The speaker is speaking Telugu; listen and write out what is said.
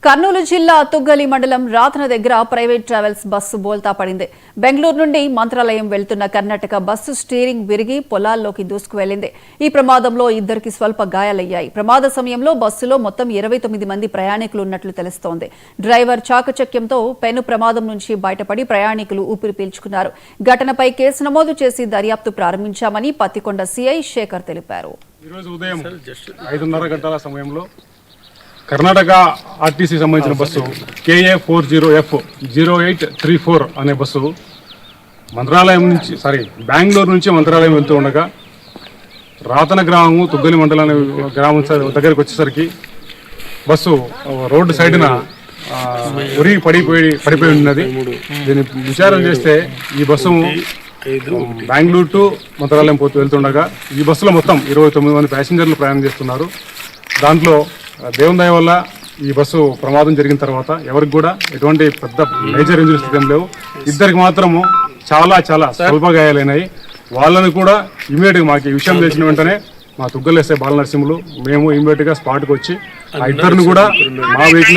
కర్నూలు జిల్లా తుగ్గలి మండలం రాతన దగ్గర ప్రైవేట్ ట్రావెల్స్ బస్సు బోల్తా పడింది. బెంగళూరు నుండి మంత్రాలయం వెళ్తున్న కర్ణాటక బస్సు స్టీరింగ్ విరిగి పొలాల్లోకి దూసుకువెళ్లింది. ఈ ప్రమాదంలో ఇద్దరికి స్వల్ప గాయాలయ్యాయి. ప్రమాద సమయంలో బస్సులో మొత్తం 29 మంది ప్రయాణికులు ఉన్నట్లు తెలుస్తోంది. డ్రైవర్ చాకచక్యంతో పెను ప్రమాదం నుంచి బయటపడి ప్రయాణికులు ఊపిరి పీల్చుకున్నారు. ఘటనపై కేసు నమోదు చేసి దర్యాప్తు ప్రారంభించామని పత్తికొండ సీఐ శేఖర్ తెలిపారు. ఈ రోజు ఉదయం 5:30 గంటల సమయంలో కర్ణాటక ఆర్టీసీ సంబంధించిన బస్సు KA40F0834 అనే బస్సు బెంగళూరు నుంచి మంత్రాలయం వెళ్తూ ఉండగా రాతన గ్రామము తుగ్గలి మండలం అనే గ్రామం దగ్గరికి వచ్చేసరికి బస్సు రోడ్డు సైడ్న ఉరిగి పడిపోయి ఉన్నది. దీన్ని విచారణ చేస్తే ఈ బస్సు బెంగళూరు టు మంత్రాలయం వెళ్తుండగా ఈ బస్సులో మొత్తం 29 మంది ప్యాసింజర్లు ప్రయాణం చేస్తున్నారు. దాంట్లో దేవుని దయ వల్ల ఈ బస్సు ప్రమాదం జరిగిన తర్వాత ఎవరికి కూడా ఎటువంటి పెద్ద మేజర్ ఇంజరీస్ ఏం లేవు. ఇద్దరికి మాత్రము చాలా స్వల్ప గాయాలైనాయి. వాళ్ళని కూడా ఇమీడియట్గా మాకు ఈ విషయం తెలిసిన వెంటనే మా తుగ్గలేసే బాల నరసింహులు మేము ఇమీడియట్గా స్పాట్కి వచ్చి ఆ ఇద్దరిని కూడా మా వెహికల్